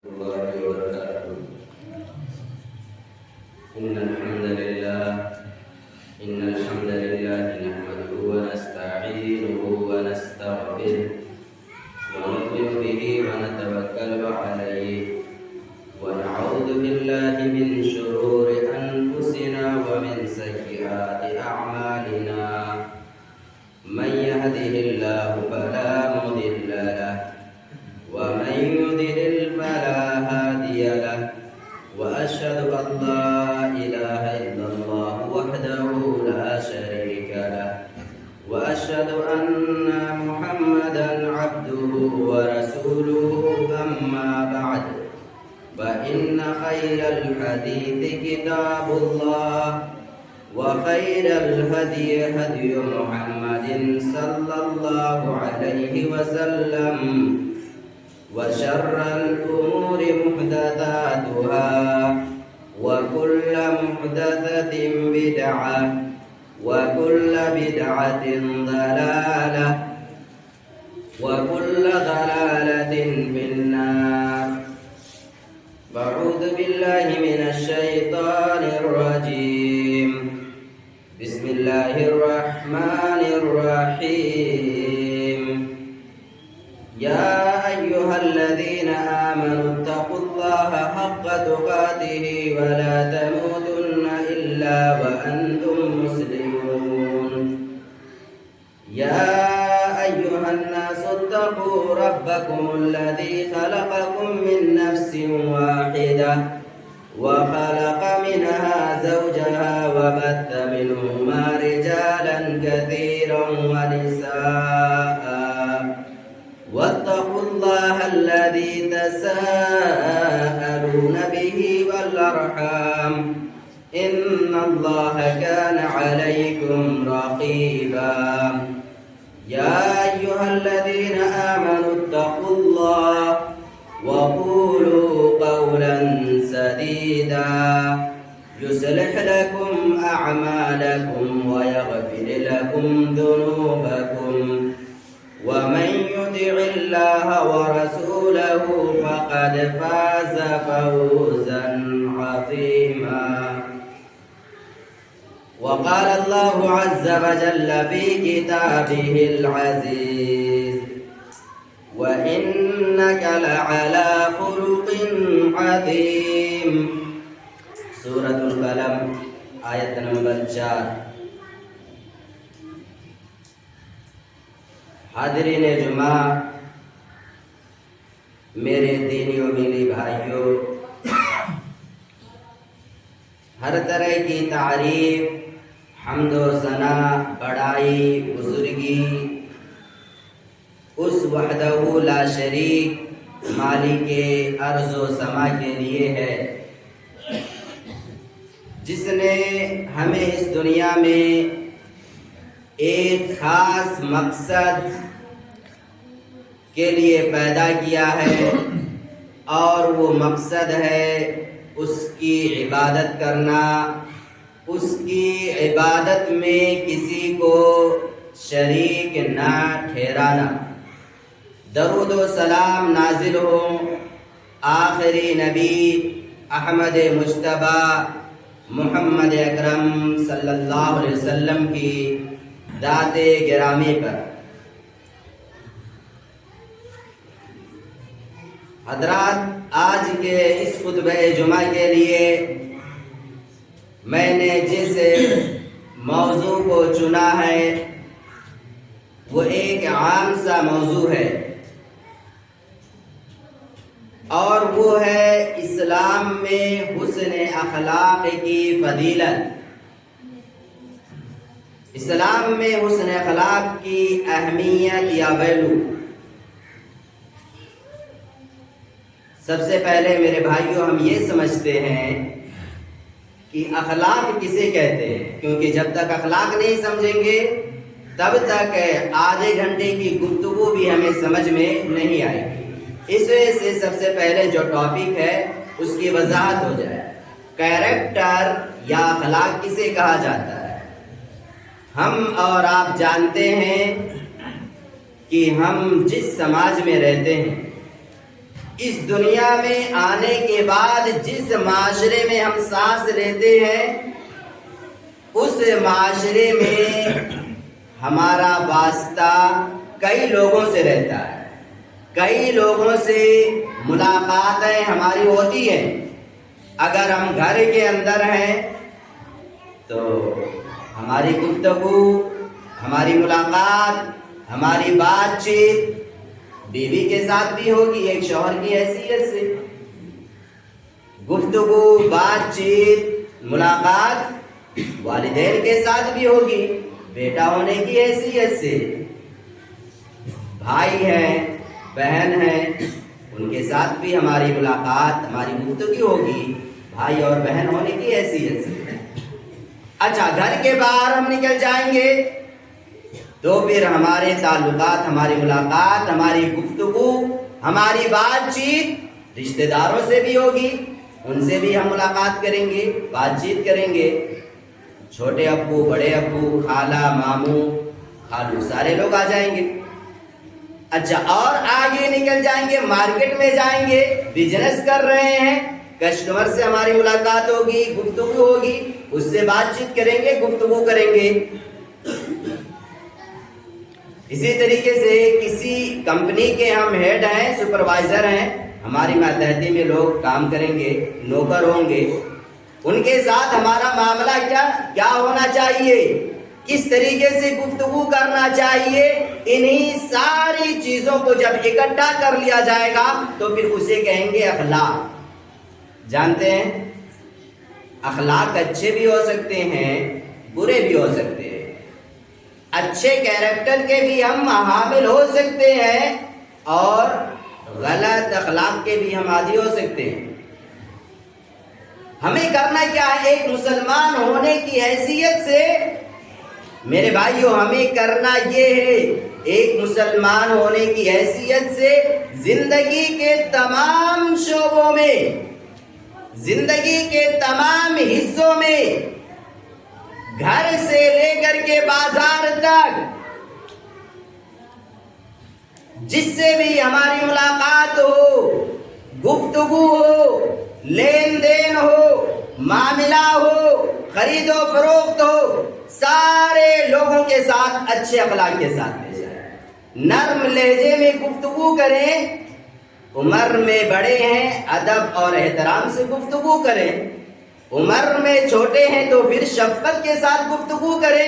الله وبركاته. إن الحمد لله نحمده ونستعينه ونستغفره ونؤمن به ونتوكل عليه ونعوذ بالله من شرور أنفسنا ومن سيئات أعمالنا. من يهده الله فلا مضل له ومن يضلل فلا هادي له وأشهد أن لا إله إلا الله وحده لا شريك له وأشهد أن محمدا عبده ورسوله. أما بعد فإن خير الحديث كتاب الله وخير الهدي هدي محمد صلى الله عليه وسلم وشر الأمور محدثاتها وكل محدثة بدعة وكل بدعة ضلالة وكل ضلالة في النار. أعوذ بالله من الشيطان الرجيم. بسم الله الرحمن الرحيم. يا أيها الذين آمنوا اتقوا الله حق تقاته ولا تموتن إلا وأنتم مسلمون. يا أيها الناس اتقوا ربكم الذي خلقكم من نفس واحدة وخلق منها زوجها وبث منهما رجالا كثيرا ونساء واتقوا الله الذي تساءلون به والأرحام إن الله كان عليكم رقيبا. يا أيها الذين آمنوا اتقوا الله وقولوا قولا سديدا يصلح لكم أعمالكم ويغفر لكم ذنوبكم ومن يطع الله ورسوله فقد فاز فوزا عظيما. وقال الله عز وجل في كتابه العزيز وإنك لعلى خلق عظيم. سورة القلم آیت نمبر 4. حاضرین جمعہ، میرے دینی و ملی بھائیوں، ہر طرح کی تعریف، حمد و ثنا، بڑائی، بزرگی اس وحدہ لا شریک مالک ارض و سما کے لیے ہے، جس نے ہمیں اس دنیا میں ایک خاص مقصد کے لیے پیدا کیا ہے، اور وہ مقصد ہے اس کی عبادت کرنا، اس کی عبادت میں کسی کو شریک نہ ٹھہرانا۔ درود و سلام نازل ہو آخری نبی احمد مجتبی محمد اکرم صلی اللہ علیہ وسلم کی ذات گرامی پر۔ حضرات، آج کے اس خطبہ جمعہ کے لیے میں نے جس موضوع کو چنا ہے وہ ایک عام سا موضوع ہے، اور وہ ہے اسلام میں حسن اخلاق کی فضیلت۔ اسلام میں حسن اخلاق کی اہمیت یا ویلو۔ سب سے پہلے میرے بھائیوں، ہم یہ سمجھتے ہیں کہ اخلاق کسے کہتے ہیں، کیونکہ جب تک اخلاق نہیں سمجھیں گے تب تک آدھے گھنٹے کی گفتگو بھی ہمیں سمجھ میں نہیں آئے گی۔ اس وجہ سے سب سے پہلے جو ٹاپک ہے اس کی وضاحت ہو جائے۔ کیریکٹر یا اخلاق کسے کہا جاتا ہے؟ ہم اور آپ جانتے ہیں کہ ہم جس سماج میں رہتے ہیں اس دنیا میں آنے کے بعد جس معاشرے میں ہم سانس لیتے ہیں اس معاشرے میں ہمارا واسطہ کئی لوگوں سے رہتا ہے، کئی لوگوں سے ملاقاتیں ہماری ہوتی ہیں۔ اگر ہم گھر کے اندر ہیں تو ہماری گفتگو، ہماری ملاقات، ہماری بات چیت بیوی کے ساتھ بھی ہوگی، ایک شوہر کی حیثیت سے گفتگو، بات چیت، ملاقات والدین کے ساتھ بھی ہوگی، بیٹا ہونے کی حیثیت سے، بھائی ہیں، بہن ہیں، ان کے ساتھ بھی ہماری ملاقات، ہماری گفتگو ہوگی، بھائی اور بہن ہونے کی حیثیت سے۔ اچھا، گھر کے باہر ہم نکل جائیں گے تو پھر ہمارے تعلقات، ہماری ملاقات، ہماری گفتگو، ہماری بات چیت رشتہ داروں سے بھی ہوگی، ان سے بھی ہم ملاقات کریں گے، بات چیت کریں گے، چھوٹے ابو، بڑے ابو، خالہ، ماموں، خالو، سارے لوگ آ جائیں گے۔ اچھا، اور آگے نکل جائیں گے، مارکیٹ میں جائیں گے، بزنس کر رہے ہیں، کسٹمر سے ہماری ملاقات ہوگی، گفتگو ہوگی، اس سے بات چیت کریں گے، گفتگو کریں گے۔ اسی طریقے سے کسی کمپنی کے ہم ہیڈ ہیں، سپروائزر ہیں، ہماری ماتحتی میں لوگ کام کریں گے، نوکر ہوں گے، ان کے ساتھ ہمارا معاملہ کیا ہونا چاہیے، کس طریقے سے گفتگو کرنا چاہیے، انہی ساری چیزوں کو جب اکٹھا کر لیا جائے گا تو پھر اسے کہیں گے اخلاق۔ جانتے ہیں اخلاق اچھے بھی ہو سکتے ہیں، برے بھی ہو سکتے ہیں، اچھے کیریکٹر کے بھی ہم حامل ہو سکتے ہیں اور غلط اخلاق کے بھی ہم عادی ہو سکتے ہیں۔ ہمیں کرنا کیا ہے؟ ایک مسلمان ہونے کی حیثیت سے میرے بھائیوں ہمیں کرنا یہ ہے، ایک مسلمان ہونے کی حیثیت سے زندگی کے تمام شعبوں میں، زندگی کے تمام حصوں میں، گھر سے لے کر کے بازار تک، جس سے بھی ہماری ملاقات ہو، گفتگو ہو، لین دین ہو، معاملہ ہو، خرید و فروخت ہو، سارے لوگوں کے ساتھ اچھے اخلاق کے ساتھ پیش آئیں، نرم لہجے میں گفتگو کریں، عمر میں بڑے ہیں ادب اور احترام سے گفتگو کریں، عمر میں چھوٹے ہیں تو پھر شفقت کے ساتھ گفتگو کریں،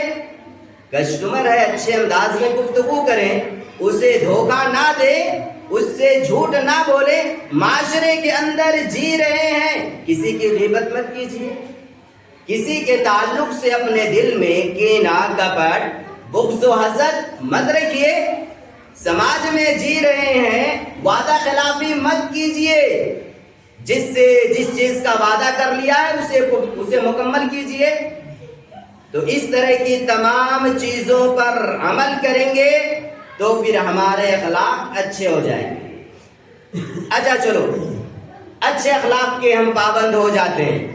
کسٹمر ہے اچھے انداز میں گفتگو کریں، اسے دھوکہ نہ دیں، اس سے جھوٹ نہ بولیں، معاشرے کے اندر جی رہے ہیں، کسی کی غیبت مت کیجیے، کسی کے تعلق سے اپنے دل میں کینہ، کپٹ، بغض و حسد مت رکھیے، سماج میں جی رہے ہیں، وعدہ خلافی مت کیجیے، جس چیز کا وعدہ کر لیا ہے اسے مکمل کیجیے۔ تو اس طرح کی تمام چیزوں پر عمل کریں گے تو پھر ہمارے اخلاق اچھے ہو جائیں گے۔ اچھا چلو، اچھے اخلاق کے ہم پابند ہو جاتے ہیں۔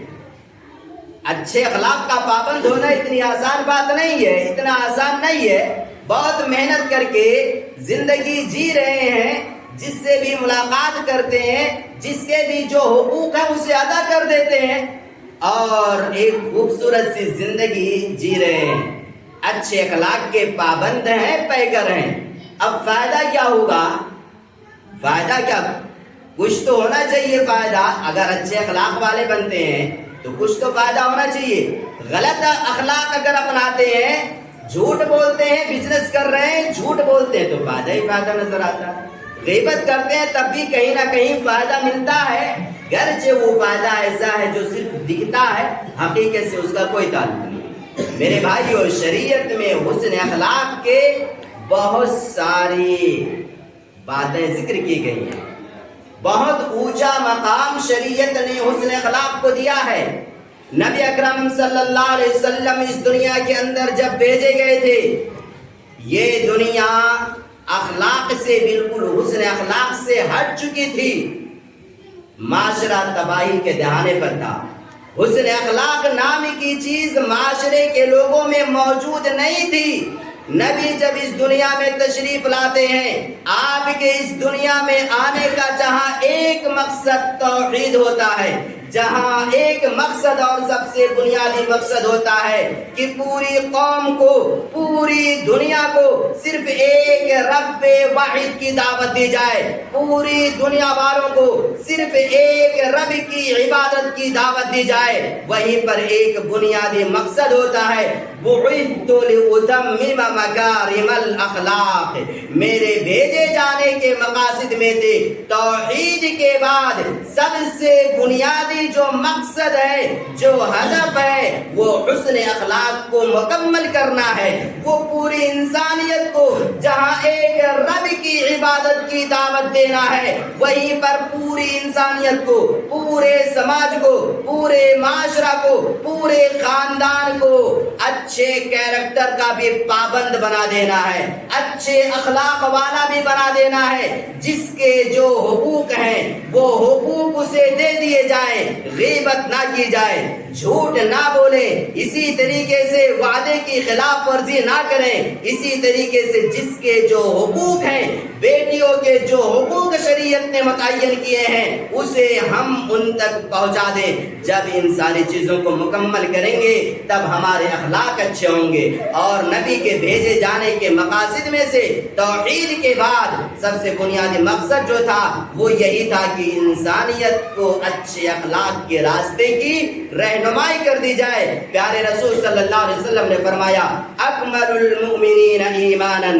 اچھے اخلاق کا پابند ہونا اتنی آسان بات نہیں ہے، اتنا آسان نہیں ہے، بہت محنت کر کے زندگی جی رہے ہیں، جس سے بھی ملاقات کرتے ہیں، جس کے بھی جو حقوق ہیں اسے ادا کر دیتے ہیں اور ایک خوبصورت سی زندگی جی رہے ہیں، اچھے اخلاق کے پابند ہیں، پیگر ہیں۔ اب فائدہ کیا ہوگا؟ فائدہ کیا؟ کچھ تو ہونا چاہیے فائدہ، اگر اچھے اخلاق والے بنتے ہیں تو کچھ تو فائدہ ہونا چاہیے۔ غلط اخلاق اگر اپناتے ہیں، جھوٹ بولتے ہیں، بزنس کر رہے ہیں، جھوٹ بولتے ہیں تو فائدہ ہی فائدہ نظر آتا ہے، غیبت کرتے ہیں تب بھی کہیں نہ کہیں فائدہ ملتا ہے، گرچہ وہ فائدہ ایسا ہے جو صرف دکھتا ہے، حقیقت سے اس کا کوئی تعلق نہیں۔ میرے بھائیو، شریعت میں حسن اخلاق کے بہت ساری باتیں ذکر کی گئی ہیں، بہت اونچا مقام شریعت نے حسن اخلاق کو دیا ہے۔ نبی اکرم صلی اللہ علیہ وسلم اس دنیا کے اندر جب بھیجے گئے تھے، یہ دنیا اخلاق سے بالکل حسن اخلاق سے ہٹ چکی تھی، معاشرہ تباہی کے دہانے پر تھا، حسن اخلاق نام کی چیز معاشرے کے لوگوں میں موجود نہیں تھی، نبی جب اس دنیا میں تشریف لاتے ہیں، آپ کے اس دنیا میں آنے کا جہاں ایک مقصد توحید ہوتا ہے، جہاں ایک مقصد اور سب سے بنیادی مقصد ہوتا ہے کہ پوری قوم کو، پوری دنیا کو صرف ایک رب واحد کی دعوت دی جائے، پوری دنیا والوں کو صرف ایک رب کی عبادت کی دعوت دی جائے، وہیں پر ایک بنیادی مقصد ہوتا ہے، بعثت لأتمم مکارم الاخلاق، میرے بھیجے جانے کے مقاصد میں سے توحید کے بعد سب سے بنیادی جو مقصد ہے، جو ہدف ہے، وہ حسن اخلاق کو مکمل کرنا ہے، وہ پوری انسانیت کو جہاں ایک رب کی عبادت کی دعوت دینا ہے، وہیں پر پوری انسانیت کو، پورے سماج کو، پورے معاشرہ کو، پورے خاندان کو اچھے کیریکٹر کا بھی پابند بنا دینا ہے، اچھے اخلاق والا بھی بنا دینا ہے، جس کے جو حقوق ہیں وہ حقوق اسے دے دیے جائیں، غیبت نہ کی جائے، جھوٹ نہ بولیں، اسی طریقے سے وعدے کی خلاف ورزی نہ کریں، اسی طریقے سے جس کے جو حقوق ہیں، بیٹیوں کے جو حقوق شریعت نے متعین کیے ہیں، اسے ہم ان تک پہنچا دیں۔ جب ان ساری چیزوں کو مکمل کریں گے تب ہمارے اخلاق اچھے ہوں گے، اور نبی کے بھیجے جانے کے مقاصد میں سے توحید کے بعد سب سے بنیادی مقصد جو تھا وہ یہی تھا کہ انسانیت کو اچھے اخلاق کے راستے کی رہنمائی کر دی جائے۔ پیارے رسول صلی اللہ علیہ وسلم نے فرمایا، اکمل المؤمنین ایمانا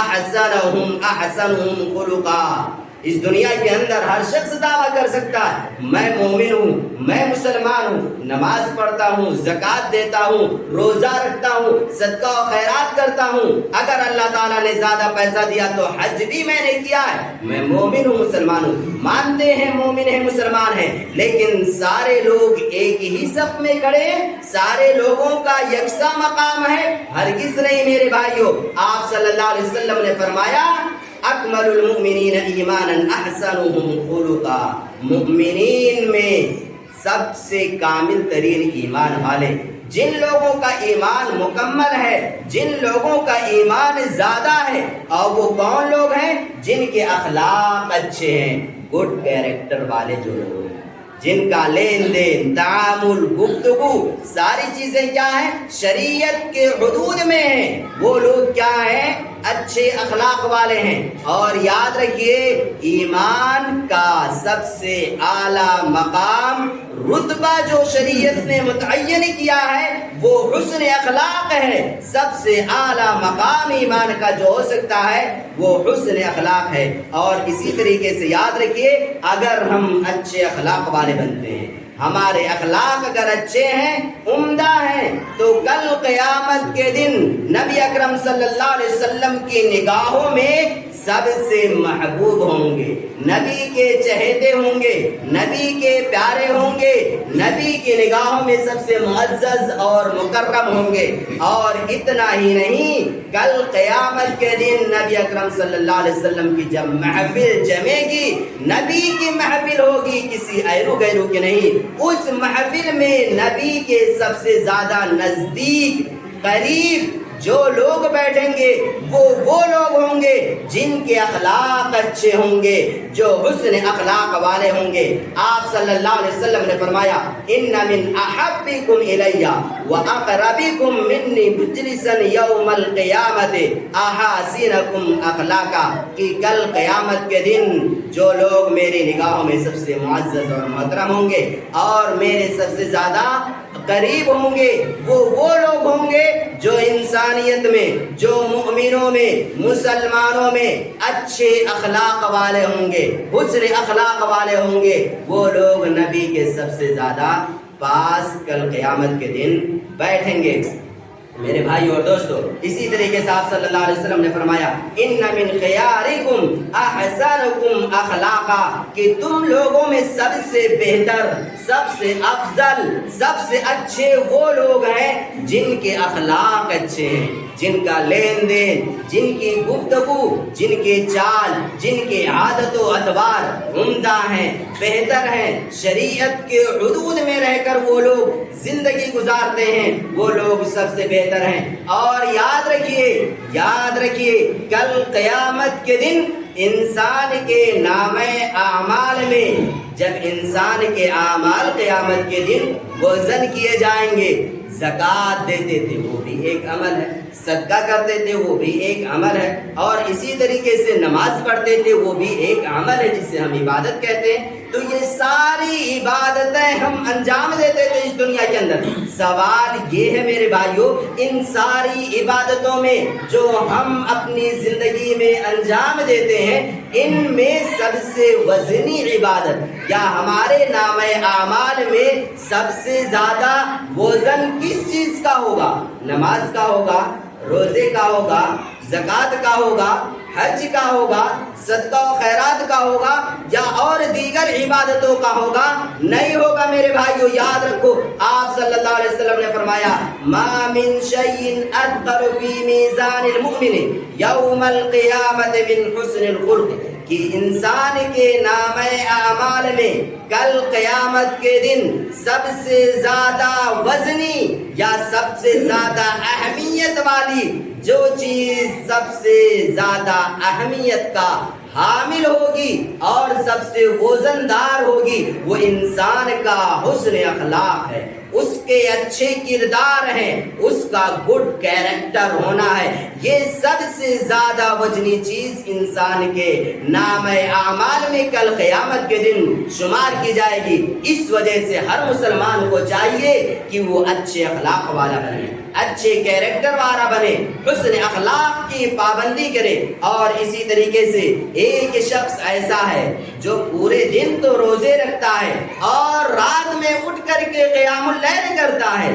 احسنہم خلقا۔ اس دنیا کے اندر ہر شخص دعویٰ کر سکتا ہے، میں مومن ہوں، میں مسلمان ہوں، نماز پڑھتا ہوں، زکوٰۃ دیتا ہوں، روزہ رکھتا ہوں، صدقہ و خیرات کرتا ہوں، اگر اللہ تعالیٰ نے زیادہ پیسہ دیا تو حج بھی میں نے کیا ہے، میں مومن ہوں، مسلمان ہوں۔ مانتے ہیں مومن ہیں، مسلمان ہیں، لیکن سارے لوگ ایک ہی صف میں کھڑے، سارے لوگوں کا یکساں مقام ہے؟ ہرگز نہیں میرے بھائیوں۔ آپ صلی اللہ علیہ وسلم نے فرمایا، اکمل المؤمنین ایمانا احسنہم خلقا، مومنین میں سب سے کامل ترین ایمان والے، جن لوگوں کا ایمان مکمل ہے، جن لوگوں کا ایمان زیادہ ہے، اور وہ کون لوگ ہیں؟ جن کے اخلاق اچھے ہیں، گڈ کیریکٹر والے جو لوگ ہیں، جن کا لین دین، تعامل، گفتگو، ساری چیزیں کیا ہیں؟ شریعت کے حدود میں ہیں، وہ لوگ کیا ہیں؟ اچھے اخلاق والے ہیں۔ اور یاد رکھیے، ایمان کا سب سے اعلیٰ مقام، رتبہ جو شریعت نے متعین کیا ہے وہ حسن اخلاق ہے۔ سب سے اعلیٰ مقام ایمان کا جو ہو سکتا ہے وہ حسن اخلاق ہے۔ اور اسی طریقے سے یاد رکھیے، اگر ہم اچھے اخلاق والے بنتے ہیں، ہمارے اخلاق اگر اچھے ہیں، عمدہ ہیں، تو کل قیامت کے دن نبی اکرم صلی اللہ علیہ وسلم کی نگاہوں میں سب سے محبوب ہوں گے، نبی کے چہیتے ہوں گے، نبی کے پیارے ہوں گے، نبی کی نگاہوں میں سب سے معزز اور مکرم ہوں گے۔ اور اتنا ہی نہیں، کل قیامت کے دن نبی اکرم صلی اللہ علیہ وسلم کی جب محفل جمے گی، نبی کی محفل ہوگی، کسی ایرو گیرو کی نہیں، اس محفل میں نبی کے سب سے زیادہ نزدیک، قریب جو لوگ بیٹھیں گے وہ لوگ ہوں گے جن کے اخلاق اچھے ہوں گے، جو حسن اخلاق والے ہوں گے۔ آپ صلی اللہ علیہ وسلم نے فرمایا، ان من احبکم الی واقربکم منی مجلسا یوم القیامت احاسنکم اخلاقا، کہ کل قیامت کے دن جو لوگ میری نگاہوں میں سب سے معزز اور محترم ہوں گے اور میرے سب سے زیادہ قریب ہوں گے، وہ لوگ ہوں گے جو انسانیت میں، جو مؤمنوں میں، مسلمانوں میں اچھے اخلاق والے ہوں گے، حسن اخلاق والے ہوں گے۔ وہ لوگ نبی کے سب سے زیادہ پاس کل قیامت کے دن بیٹھیں گے۔ میرے بھائی اور دوستو، اسی طریقے سے آپ صلی اللہ علیہ وسلم نے فرمایا، ان من خیارکم احسنکم اخلاقا، کہ تم لوگوں میں سب سے بہتر، سب سے افضل، سب سے اچھے وہ لوگ ہیں جن کے اخلاق اچھے ہیں۔ جن کا لین دین، جن کی گفتگو، جن کے چال، جن کے عادت و ادوار عمدہ ہیں، بہتر ہیں، شریعت کے حدود میں رہ کر وہ لوگ زندگی گزارتے ہیں، وہ لوگ سب سے بہتر ہیں۔ اور یاد رکھیے کل قیامت کے دن انسان کے نامہ اعمال میں جب انسان کے اعمال قیامت کے دن وزن کیے جائیں گے، زکوٰۃ دیتے تھے وہ بھی ایک عمل ہے، صدقہ کرتے تھے وہ بھی ایک عمل ہے، اور اسی طریقے سے نماز پڑھتے تھے وہ بھی ایک عمل ہے جسے ہم عبادت کہتے ہیں۔ تو یہ ساری عبادتیں ہم انجام دیتے تھے اس دنیا کے اندر۔ سوال یہ ہے میرے بھائیوں، ان ساری عبادتوں میں جو ہم اپنی زندگی میں انجام دیتے ہیں، ان میں سب سے وزنی عبادت یا ہمارے نامہ اعمال میں سب سے زیادہ وزن کس چیز کا ہوگا؟ نماز کا ہوگا، روزے کا ہوگا، زکوٰۃ کا ہوگا، حج کا ہوگا، صدقہ و خیرات کا ہوگا، یا اور دیگر عبادتوں کا ہوگا؟ نہیں ہوگا میرے بھائیو۔ یاد رکھو، آپ صلی اللہ علیہ وسلم نے فرمایا ما من شیء اثقل فی میزان المؤمن یوم القیامت من حسن الخلق، کہ انسان کے نامہ اعمال میں کل قیامت کے دن سب سے زیادہ وزنی یا سب سے زیادہ اہمیت والی جو چیز سب سے زیادہ اہمیت کا حامل ہوگی اور سب سے وزندار ہوگی، وہ انسان کا حسن اخلاق ہے، اس کے اچھے کردار ہیں، اس کا گڈ کیریکٹر ہونا ہے۔ یہ سب سے زیادہ وزنی چیز انسان کے نام اعمال میں کل قیامت کے دن شمار کی جائے گی۔ اس وجہ سے ہر مسلمان کو چاہیے کہ وہ اچھے اخلاق والا بنے، اچھے کیریکٹر والا بنے، حسن اخلاق کی پابندی کرے۔ اور اسی طریقے سے ایک شخص ایسا ہے جو پورے دن تو روزے رکھتا ہے اور رات میں اٹھ کر کے قیام اللیل کرتا ہے۔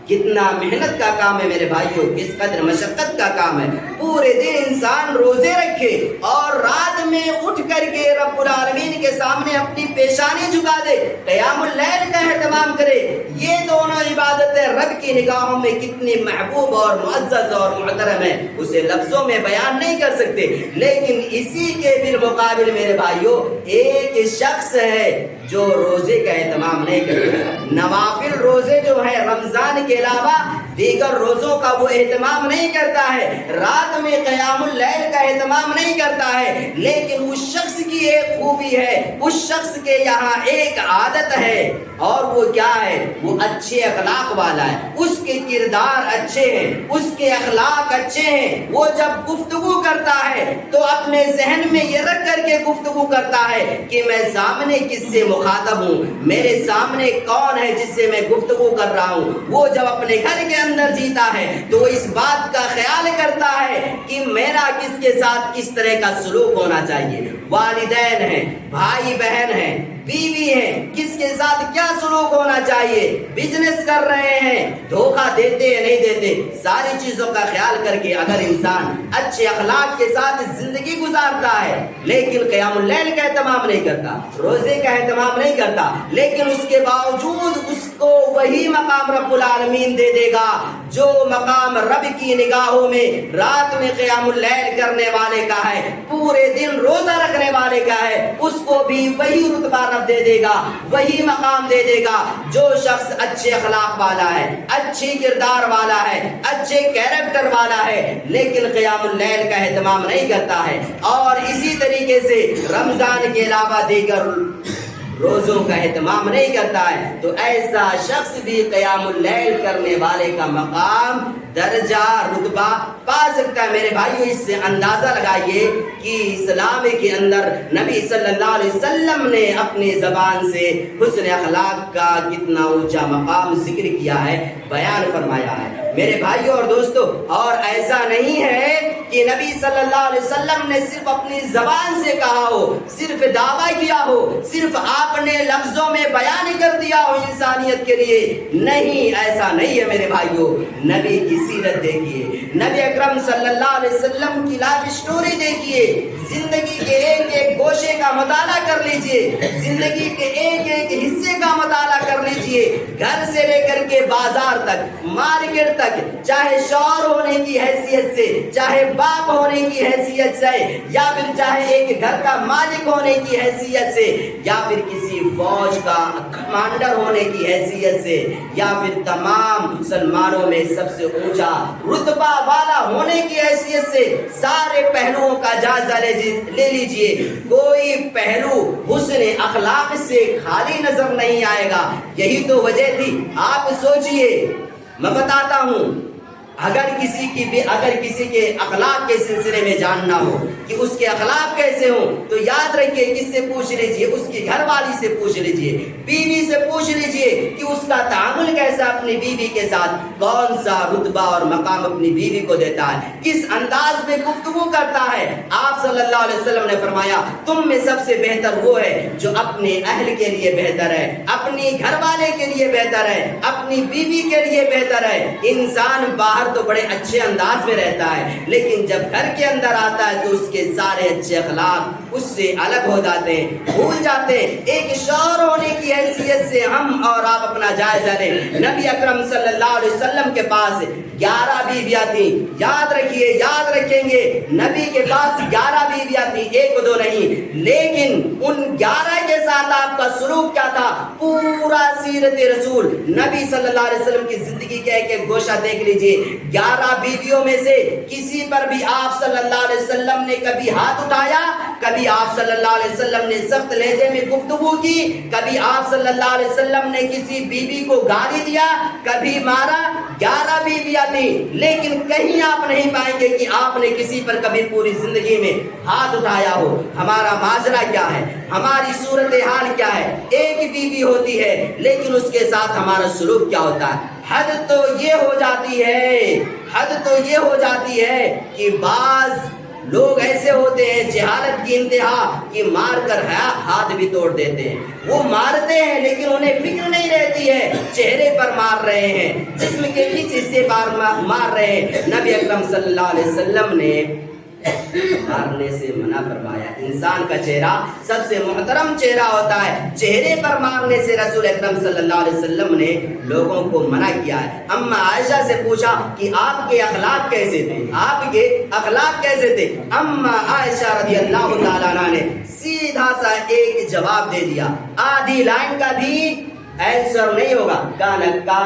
کتنا محنت کا کام ہے میرے بھائیوں، کس قدر مشقت کا کام ہے۔ پورے دن انسان روزے رکھے اور رات میں اٹھ کر کے رب العالمین کے سامنے اپنی پیشانی جھکا دے، قیام اللیل کا اہتمام کرے۔ یہ دونوں عبادتیں رب کی نگاہوں میں کتنی محبوب اور معزز اور محترم ہے، اسے لفظوں میں بیان نہیں کر سکتے۔ لیکن اسی کے بالمقابل میرے بھائیوں ایک شخص ہے جو روزے کا اہتمام نہیں کرتا، نوافل روزے جو ہے رمضان کے علاوہ دیگر روزوں کا وہ اہتمام نہیں کرتا ہے، رات میں قیام اللیل کا اہتمام نہیں کرتا ہے۔ لیکن اس شخص کی ایک خوبی ہے، اس شخص کے یہاں ایک عادت ہے، اور وہ کیا ہے؟ وہ اچھے اخلاق والا ہے، اس کے کردار اچھے ہیں، اس کے اخلاق اچھے ہیں۔ وہ جب گفتگو کرتا ہے تو اپنے ذہن میں یہ رکھ کر کے گفتگو کرتا ہے کہ میں سامنے کس سے مخاطب ہوں، میرے سامنے کون ہے جس سے میں گفتگو کر رہا ہوں۔ وہ جب اپنے گھر کے اندر جیتا ہے تو وہ اس بات کا خیال کرتا ہے کہ میرا کس کے ساتھ کس طرح کا سلوک ہونا چاہیے، والدین ہیں، بھائی بہن ہیں، بیوی ہیں، کس کے ساتھ کیا سلوک ہونا چاہیے، بزنس کر رہے ہیں، دھوکہ دیتے یا نہیں دیتے، ساری چیزوں کا خیال کر کے اگر انسان اچھے اخلاق کے ساتھ زندگی گزارتا ہے لیکن قیام اللیل کا اہتمام نہیں کرتا، روزے کا اہتمام نہیں کرتا، لیکن اس کے باوجود اس کو وہی مقام رب العالمین دے دے گا جو مقام رب کی نگاہوں میں رات میں قیام اللیل کرنے والے کا ہے، پورے دن روزہ رکھنے والے کا ہے، اس کو بھی وہی رتبہ رب دے دے گا، وہی مقام دے دے گا جو شخص اچھے اخلاق والا ہے، اچھی کردار والا ہے، اچھے کیریکٹر والا ہے، لیکن قیام اللیل کا اہتمام نہیں کرتا ہے اور اسی طریقے سے رمضان کے علاوہ دیگر روزوں کا اہتمام نہیں کرتا ہے۔ تو ایسا شخص بھی قیام اللیل کرنے والے کا مقام، درجہ، رتبہ پا سکتا ہے۔ میرے بھائیو اس سے اندازہ لگائیے کہ اسلام کے اندر نبی صلی اللہ علیہ وسلم نے اپنی زبان سے حسن اخلاق کا کتنا اونچا مقام ذکر کیا ہے، بیان فرمایا ہے۔ میرے بھائیو اور دوستو، اور ایسا نہیں ہے کہ نبی صلی اللہ علیہ وسلم نے صرف اپنی زبان سے کہا ہو، صرف دعویٰ کیا ہو، صرف آپ نے لفظوں میں بیان کر دیا ہو انسانیت کے لیے۔ نہیں، ایسا نہیں ہے میرے بھائیو۔ نبی کی سیرت دیکھیے، نبی اکرم صلی اللہ علیہ وسلم کی لائف سٹوری دیکھیے، زندگی کے ایک ایک گوشے کا مطالعہ کر لیجئے، زندگی کے ایک ایک حصے کا مطالعہ کر لیجئے، گھر سے لے کر کے بازار تک، مارکیٹ تک، چاہے شوہر ہونے کی حیثیت سے، چاہے باپ ہونے کی حیثیت سے، یا پھر چاہے ایک گھر کا مالک ہونے کی حیثیت سے، یا پھر کسی فوج کا کمانڈر ہونے کی حیثیت سے، یا پھر تمام مسلمانوں میں سب سے اونچا رتبہ والا ہونے کی حیثیت سے سارے پہلوؤں کا جائزہ لے لیجئے، کوئی پہلو حسن اخلاق سے خالی نظر نہیں آئے گا۔ یہی تو وجہ تھی۔ آپ سوچئے، میں بتاتا ہوں، اگر کسی کے اخلاق کے سلسلے میں جاننا ہو کہ اس کے اخلاق کیسے ہوں، تو یاد رکھیے کس سے پوچھ لیجئے، اس کی گھر والی سے پوچھ لیجئے، بیوی سے پوچھ لیجئے کہ اس کا تعامل کیسا اپنی بیوی کے ساتھ، کون سا رتبہ اور مقام اپنی بیوی کو دیتا ہے، کس انداز میں گفتگو کرتا ہے۔ آپ صلی اللہ علیہ وسلم نے فرمایا تم میں سب سے بہتر وہ ہے جو اپنے اہل کے لیے بہتر ہے، اپنی گھر والے کے لیے بہتر ہے، اپنی بیوی کے لیے بہتر ہے۔ انسان باہر تو بڑے اچھے انداز میں رہتا ہے، لیکن جب گھر کے اندر آتا ہے تو اس کے سارے اچھے اخلاق اس سے الگ ہو جاتے ہیں، بھول جاتے ہیں۔ ایک شوہر ہونے کی حیثیت سے ہم اور آپ اپنا جائزہ لیں۔ نبی اکرم صلی اللہ علیہ وسلم کے پاس 11 بیویاں تھیں، یاد رکھیے، یاد رکھیں گے، نبی کے پاس 11 بیویاں تھیں، ایک دو نہیں، لیکن ان 11 کے ساتھ آپ کا سلوک کیا تھا؟ پورا سیرت رسول نبی صلی اللہ علیہ وسلم کی زندگی کا ایک ایک گوشہ دیکھ لیجئے۔ 11 بیویوں میں سے کسی پر بھی آپ صلی اللہ علیہ وسلم نے کبھی ہاتھ اٹھایا؟ کبھی آپ صلی اللہ علیہ وسلم نے سخت لہجے میں گفتگو کی؟ کبھی آپ صلی اللہ علیہ وسلم نے کسی بیوی کو گالی دیا؟ کبھی مارا؟ 11 بیویاں تھیں، لیکن کہیں آپ نہیں پائیں گے کہ آپ نے کسی پر کبھی پوری زندگی میں ہاتھ اٹھایا ہو۔ ہمارا ماجرا کیا ہے؟ ہماری صورتحال کیا ہے؟ ایک بیوی ہوتی ہے، لیکن اس کے ساتھ ہمارا سلوک کیا ہوتا ہے؟ حد تو یہ ہو جاتی ہے کہ بعض لوگ ایسے ہوتے ہیں جہالت کی انتہا کہ مار کر ہاتھ بھی توڑ دیتے ہیں۔ وہ مارتے ہیں لیکن انہیں فکر نہیں رہتی ہے چہرے پر مار رہے ہیں، جسم کے کس حصے پر مار رہے ہیں۔ نبی اکرم صلی اللہ علیہ وسلم نے مارنے سے منع فرمایا۔ انسان کا چہرہ سب سے محترم چہرہ ہوتا ہے، چہرے پر مارنے سے رسول اکرم صلی اللہ علیہ وسلم نے لوگوں کو منع کیا ہے۔ اما عائشہ سے پوچھا کہ آپ کے اخلاق کیسے تھے، آپ کے اخلاق کیسے تھے؟ اما عائشہ رضی اللہ تعالیٰ عنہ نے سیدھا سا ایک جواب دے دیا، آدھی لائن کا بھی آنسر نہیں ہوگا، کان خلقہ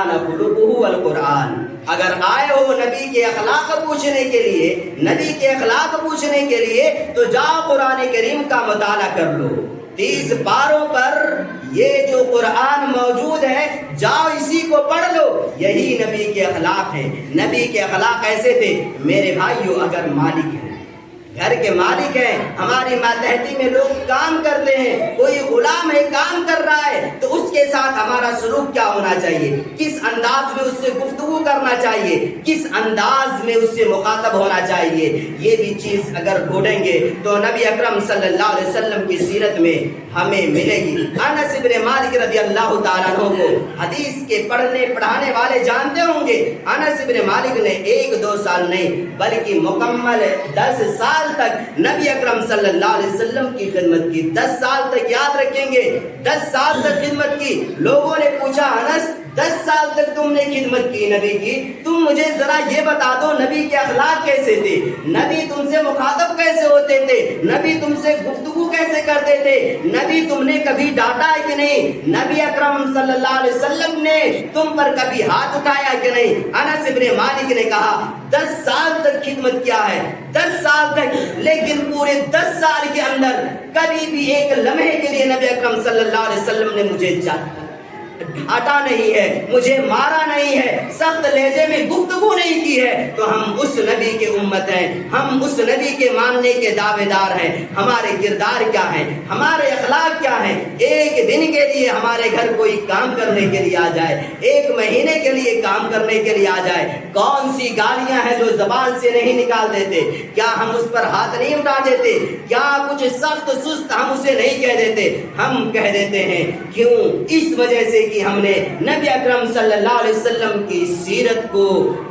القرآن۔ اگر آئے ہو نبی کے اخلاق پوچھنے کے لیے، نبی کے اخلاق پوچھنے کے لیے، تو جاؤ قرآن کریم کا مطالعہ کر لو۔ 30 پاروں پر یہ جو قرآن موجود ہے، جاؤ اسی کو پڑھ لو، یہی نبی کے اخلاق ہیں۔ نبی کے اخلاق ایسے تھے۔ میرے بھائیو، اگر مالک ہیں، گھر کے مالک ہیں، ہماری ماتحتی میں لوگ کام کرتے ہیں، کوئی غلام ہے کام کر رہا ہے، تو اس کے ساتھ ہمارا سلوک کیا ہونا چاہیے؟ کس انداز میں اس سے گفتگو کرنا چاہیے؟ کس انداز میں اس سے مخاطب ہونا چاہیے؟ یہ بھی چیز اگر ڈھونڈیں گے تو نبی اکرم صلی اللہ علیہ وسلم کی سیرت میں ہمیں ملے گی۔ انس بن مالک رضی اللہ تعالیٰ عنہ کو حدیث کے پڑھانے والے جانتے ہوں گے۔ انس بن مالک نے 1-2 سال نہیں بلکہ مکمل 10 سال تک نبی اکرم صلی اللہ علیہ وسلم کی خدمت کی۔ 10 سال تک، یاد رکھیں گے، 10 سال تک خدمت کی۔ لوگوں نے پوچھا، انس 10 سال تک تم نے خدمت کی نبی کی، تم مجھے ذرا یہ بتا دو نبی کے اخلاق کیسے تھے؟ نبی تم سے مخاطب کیسے ہوتے تھے؟ نبی تم سے گفتگو کیسے کرتے تھے؟ نبی تم نے کبھی ڈانٹا ہے کہ نہیں؟ نبی اکرم صلی اللہ علیہ وسلم نے تم پر کبھی ہاتھ اٹھایا کہ نہیں؟ انس بن مالک نے کہا 10 سال تک خدمت کیا ہے، 10 سال تک، لیکن پورے 10 سال کے اندر کبھی بھی ایک لمحے کے لیے نبی اکرم صلی اللہ علیہ وسلم نے مجھے ڈانٹا نہیں ہے، مجھے مارا نہیں ہے، سخت لہجے میں گفتگو نہیں کی ہے۔ تو ہم اس نبی کے امت ہیں، ہم اس نبی کے ماننے کے دعوے دار ہیں۔ ہمارے کردار کیا ہیں، ہمارے اخلاق کیا ہیں؟ ایک دن کے لیے ہمارے گھر کوئی کام کرنے کے لیے آ جائے، 1 مہینے کے لیے کام کرنے کے لیے آ جائے، کون سی گالیاں ہیں جو زبان سے نہیں نکال دیتے؟ کیا ہم اس پر ہاتھ نہیں اٹھا دیتے؟ کیا کچھ سخت سست ہم اسے نہیں کہہ دیتے؟ ہم کہہ دیتے ہیں۔ کیوں؟ اس وجہ سے کہ ہم نے نبی اکرم صلی اللہ علیہ وسلم کی سیرت کو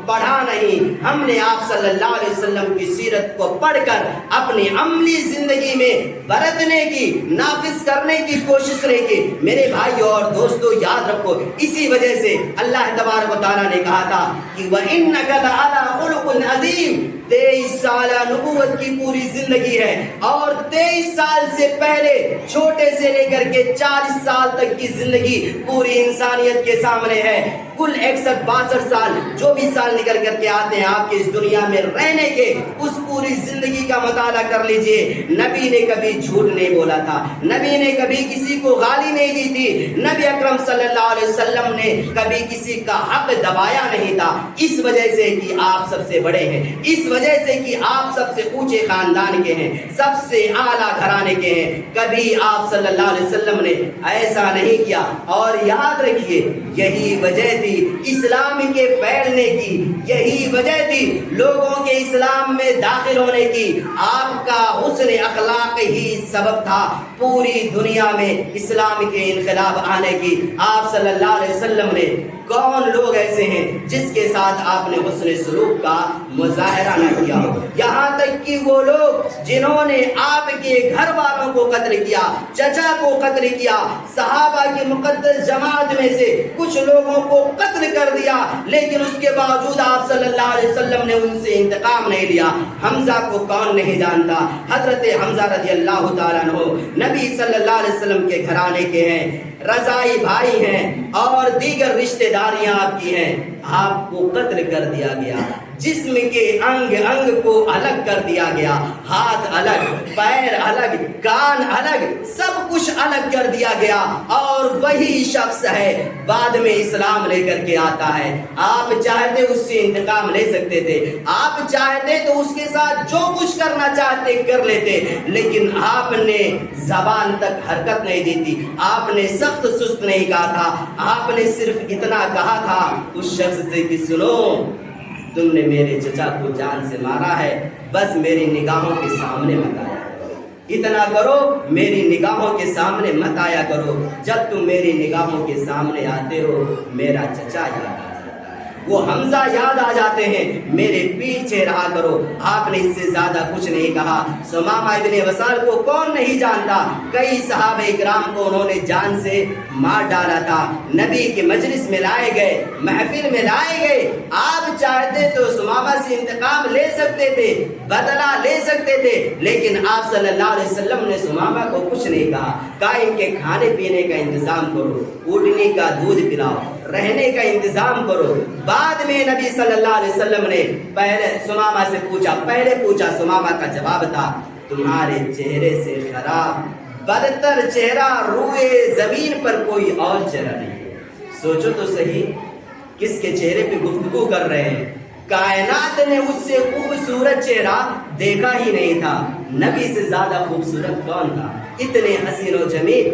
پڑھا نہیں، ہم نے آپ صلی اللہ علیہ وسلم کی سیرت کو پڑھ کر اپنی عملی زندگی میں برتنے کی، نافذ کرنے کی کوشش نہیں کی۔ میرے بھائیو اور دوستو یاد رکھو، اسی وجہ سے اللہ تبارک و تعالیٰ نے کہا تھا کہ وَإِنَّكَ لَعَلَىٰ خُلُقٍ عَظِيمٍ، 23 سالہ نبوت کی پوری زندگی ہے، اور 23 سال سے پہلے چھوٹے سے لے کر کے 40 سال تک کی زندگی پوری انسانیت کے سامنے ہے۔ کل 61-62 سال جو بھی سال نکل کر کے آتے ہیں آپ کے اس دنیا میں رہنے کے، اس پوری زندگی کا مطالعہ کر لیجئے۔ نبی نے کبھی جھوٹ نہیں بولا تھا، نبی نے کبھی کسی کو گالی نہیں دی تھی، نبی اکرم صلی اللہ علیہ وسلم نے کبھی کسی کا حق دبایا نہیں تھا۔ اس وجہ سے کہ آپ سب سے بڑے ہیں، اس وجہ سے کہ آپ سب سے اونچے خاندان کے ہیں، سب سے اعلیٰ گھرانے کے ہیں، کبھی آپ صلی اللہ علیہ وسلم نے ایسا نہیں کیا۔ اور یاد رکھیے، یہی وجہ تھی اسلام کے پھیلنے کی، یہی وجہ تھی لوگوں کے اسلام میں داخل ہونے کی، آپ کا حسن اخلاق ہی سبب تھا پوری دنیا میں اسلام کے انقلاب آنے کی۔ آپ صلی اللہ علیہ وسلم نے کون لوگ ایسے ہیں جس کے ساتھ آپ نے حسن سلوک کا مظاہرہ نہ کیا ہو؟ یہاں تک کہ وہ لوگ جنہوں نے آپ کے گھر والوں کو قتل کیا، چچا کو قتل کیا، صحابہ کی مقدس جماعت میں سے کچھ لوگوں کو قتل کر دیا، لیکن اس کے باوجود آپ صلی اللہ علیہ وسلم نے ان سے انتقام نہیں لیا۔ حمزہ کو کون نہیں جانتا؟ حضرت حمزہ رضی اللہ تعالیٰ عنہ نبی صلی اللہ علیہ وسلم کے گھرانے کے ہیں، رضائی بھائی ہیں، اور دیگر رشتہ داریاں آپ کی ہیں۔ آپ کو قتل کر دیا گیا، جسم کے انگ انگ کو الگ کر دیا گیا، ہاتھ الگ، پیر الگ، کان الگ، سب کچھ الگ کر دیا گیا، اور وہی شخص ہے بعد میں اسلام لے کر کے آتا ہے۔ آپ چاہتے اس سے انتقام لے سکتے تھے، آپ چاہتے تو اس کے ساتھ جو کچھ کرنا چاہتے کر لیتے، لیکن آپ نے زبان تک حرکت نہیں دی تھی، آپ نے سخت سست نہیں کہا تھا، آپ نے صرف اتنا کہا تھا اس شخص سے کہ سنو، تم نے میرے چچا کو جان سے مارا ہے، بس میری نگاہوں کے سامنے مت آیا کرو، اتنا کرو، میری نگاہوں کے سامنے مت آیا کرو۔ جب تم میری نگاہوں کے سامنے آتے ہو میرا چچا یاد آ جاتا ہے، وہ حمزہ یاد آ جاتے ہیں، میرے پیچھے رہا کرو۔ آپ نے اس سے زیادہ کچھ نہیں کہا۔ ثمامہ ابن وسال کو کون نہیں جانتا؟ کئی صحابہ اکرام کو انہوں نے جان سے مار ڈالا تھا، نبی کے مجلس میں لائے گئے، محفل میں لائے گئے۔ آپ چاہتے تو ثمامہ سے انتقام لے سکتے تھے، بدلہ لے سکتے تھے، لیکن آپ صلی اللہ علیہ وسلم نے ثمامہ کو کچھ نہیں کہا۔ کہا ان کے کھانے پینے کا انتظام کرو، اٹھنے کا دودھ پلاؤ، رہنے کا انتظام کرو۔ بعد میں نبی صلی اللہ علیہ وسلم نے پہلے ثمامہ سے پوچھا، ثمامہ کا جواب تھا، تمہارے چہرے سے خراب بدتر چہرہ روئے زمین پر کوئی اور چہرہ نہیں ہے۔ سوچو تو صحیح، کس کے چہرے پہ گفتگو کر رہے ہیں؟ کائنات نے اس سے خوبصورت چہرہ دیکھا ہی نہیں تھا۔ نبی سے زیادہ خوبصورت کون تھا؟ اتنے حسین و جمیل،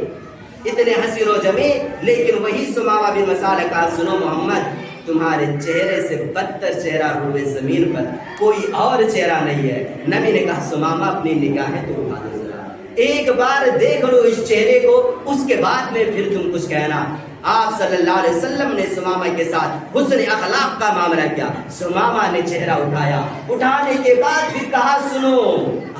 اتنے حسین و جمیل، لیکن وہی ثمامہ بن وسال کا سنو محمد، تمہارے چہرے سے بدتر چہرہ روئے زمین پر کوئی اور چہرہ نہیں ہے۔ نبی نے کہا ثمامہ اپنی نگاہیں تو اٹھا دو ذرا، ایک بار دیکھ لو اس چہرے کو، اس کے بعد میں پھر تم کچھ کہنا۔ آپ صلی اللہ علیہ وسلم نے ثمامہ کے ساتھ حسن اخلاق کا معاملہ کیا۔ ثمامہ نے چہرہ اٹھایا، اٹھانے کے بعد پھر کہا سنو،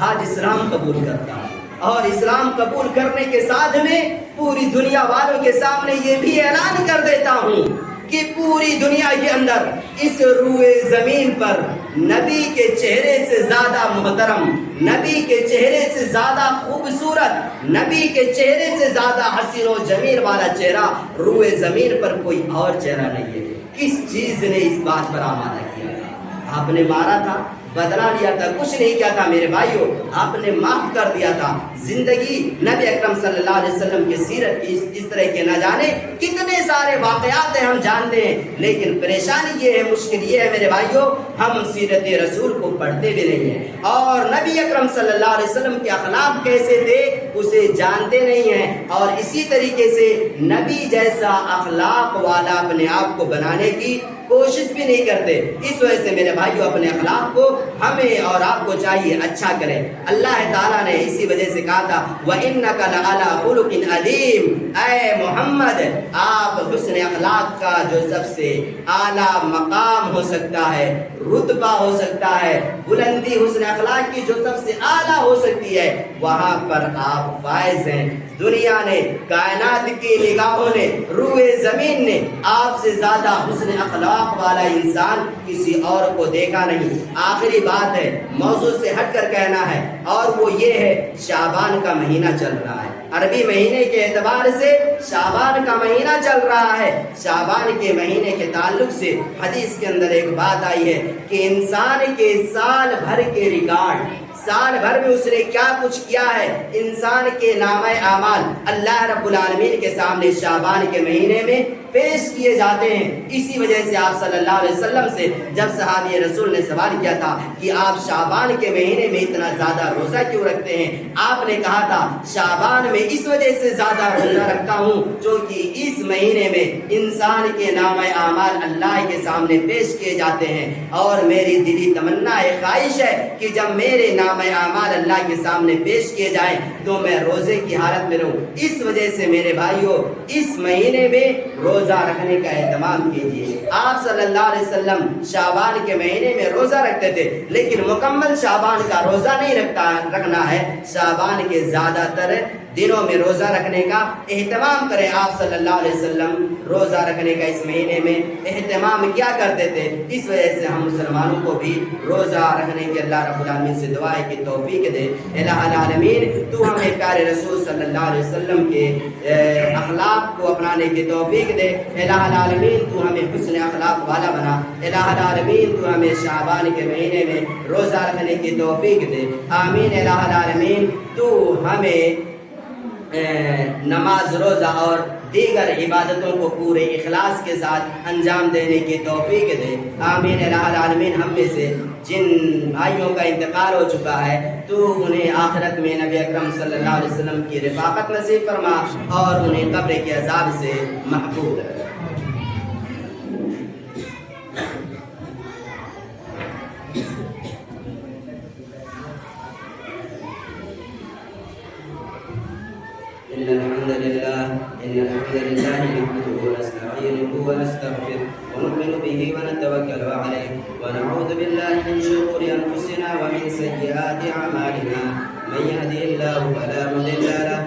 آج اسلام قبول کرتا ہوں، اور اسلام قبول کرنے کے ساتھ میں پوری دنیا والوں کے سامنے یہ بھی اعلان کر دیتا ہوں کہ پوری دنیا کے اندر اس روئے زمین پر نبی کے چہرے سے زیادہ محترم، نبی کے چہرے سے زیادہ خوبصورت، نبی کے چہرے سے زیادہ حسین و جمیل والا چہرہ روئے زمین پر کوئی اور چہرہ نہیں ہے۔ کس چیز نے اس بات پر آمادہ کیا تھا؟ آپ نے مارا تھا، بدلہ لیا تھا، کچھ نہیں کیا تھا میرے بھائیوں، آپ نے معاف کر دیا تھا۔ زندگی نبی اکرم صلی اللہ علیہ وسلم کی سیرت کی اس طرح کے نہ جانے کتنے سارے واقعات ہیں ہم جانتے ہیں، لیکن پریشانی یہ ہے، مشکل یہ ہے میرے بھائیوں، ہم سیرت رسول کو پڑھتے بھی نہیں ہیں، اور نبی اکرم صلی اللہ علیہ وسلم کے اخلاق کیسے تھے اسے جانتے نہیں ہیں، اور اسی طریقے سے نبی جیسا اخلاق والا اپنے آپ کو بنانے کی کوشش بھی نہیں کرتے۔ اس وجہ سے میرے بھائیوں اپنے اخلاق کو ہمیں اور آپ کو چاہیے اچھا کریں. اللہ تعالیٰ نے اسی وجہ سے کہا تھا وَإِنَّكَ لَعَلَىٰ خُلُقٍ عَظِيمٍ، اے محمد آپ حسن اخلاق کا جو سب سے اعلیٰ مقام ہو سکتا ہے، رتبہ ہو سکتا ہے، بلندی حسن اخلاق کی جو سب سے اعلیٰ ہو سکتی ہے، وہاں پر آپ فائز ہیں. دنیا نے، کائنات کی نگاہوں نے، روئے زمین نے آپ سے زیادہ حسن اخلاق والا انسان کسی اور کو دیکھا نہیں. آخری بات ہے، موضوع سے ہٹ کر کہنا ہے، اور وہ یہ ہے شعبان کا مہینہ چل رہا ہے. عربی مہینے کے اعتبار سے شعبان کا مہینہ چل رہا ہے. شعبان کے مہینے کے تعلق سے حدیث کے اندر ایک بات آئی ہے کہ انسان کے سال بھر کے ریکارڈ، سال بھر میں اس نے کیا کچھ کیا ہے، انسان کے نامہ اعمال اللہ رب العالمین کے سامنے شعبان کے مہینے میں پیش کیے جاتے ہیں. اسی وجہ سے آپ صلی اللہ علیہ وسلم سے جب صحابی رسول نے سوال کیا تھا کہ آپ شعبان کے مہینے میں اتنا زیادہ روزہ کیوں رکھتے ہیں، آپ نے کہا تھا شعبان میں اس وجہ سے زیادہ روزہ رکھتا ہوں کیونکہ اس مہینے میں انسان کے نامہ اعمال اللہ کے سامنے پیش کیے جاتے ہیں، اور میری دلی تمنا خواہش ہے کہ جب میرے نامہ اعمال اللہ کے سامنے پیش کیے جائیں تو میں روزے کی حالت میں رہوں. اس وجہ سے میرے بھائیوں اس مہینے میں روزہ رکھنے کا اہتمام کیجیے. آپ صلی اللہ علیہ وسلم شعبان کے مہینے میں روزہ رکھتے تھے، لیکن مکمل شعبان کا روزہ نہیں رکھنا ہے. شعبان کے زیادہ تر دنوں میں روزہ رکھنے کا اہتمام کریں. آپ صلی اللہ علیہ وسلم روزہ رکھنے کا اس مہینے میں اہتمام کیا کرتے تھے. اس وجہ سے ہم مسلمانوں کو بھی روزہ رکھنے کی اللہ رب العالمین سے دعا ہے کہ توفیق دے. الہ العالمین تو ہمیں پیارے رسول صلی اللہ علیہ وسلم کے اخلاق کو اپنانے کی توفیق دے. الہ العالمین تو ہمیں حسن اخلاق والا بنا. الہ العالمین تو ہمیں شعبان کے مہینے میں روزہ رکھنے کی توفیق دے. آمین. الہ العالمین تو ہمیں نماز، روزہ اور دیگر عبادتوں کو پورے اخلاص کے ساتھ انجام دینے کی توفیق دے. آمین. الہ العالمین ہم میں سے جن بھائیوں کا انتقال ہو چکا ہے تو انہیں آخرت میں نبی اکرم صلی اللہ علیہ وسلم کی رفاقت نصیب فرما اور انہیں قبر کے عذاب سے محفوظ رکھ. إن الحمد لله نحمده ونستعينه ونستغفره ونؤمن به ونتوكل عليه ونعوذ بالله من شرور أنفسنا ومن سيئات أعمالنا. من يهده الله فلا مضل له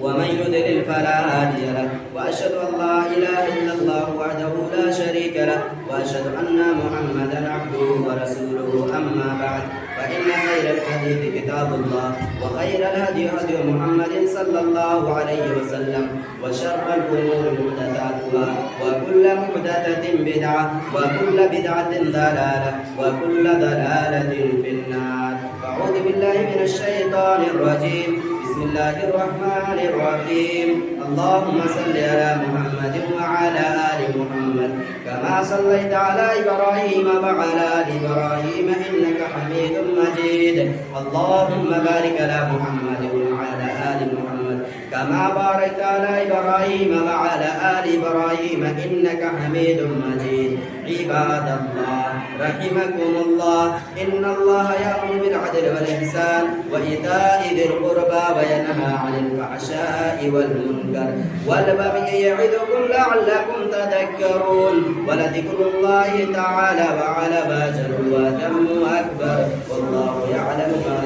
ومن يضلل فلا هادي له، وأشهد أن لا إله إلا الله وحده لا شريك له، وأشهد أن محمدا عبده ورسوله. أما بعد، فإن خير الحديث كتاب الله، وخير الهدي هدي محمد صلى الله عليه وسلم، وشر الأمور محدثاتها، وكل محدثة بدعة، وكل بدعة ضلالة، وكل ضلالة في النار. أعوذ بالله من الشيطان الرجيم. بسم الله الرحمن الرحيم. اللهم صل على محمد وعلى آل محمد كما صليت على إبراهيم وعلى آل إبراهيم إنك حميد مجيد. اللهم بارك على محمد وعلى آل محمد كما باركت على إبراهيم وعلى آل إبراهيم إنك حميد مجيد. عباد الله رحمكم الله، إن الله يأمر بالعدل والإحسان وإيتاء ذي القربى وينهى عن الفحشاء والمنكر والبغي يعظكم لعلكم تذكرون. ولذكر الله تعالى وعلى ما جل وأتم أكبر، والله يعلم ما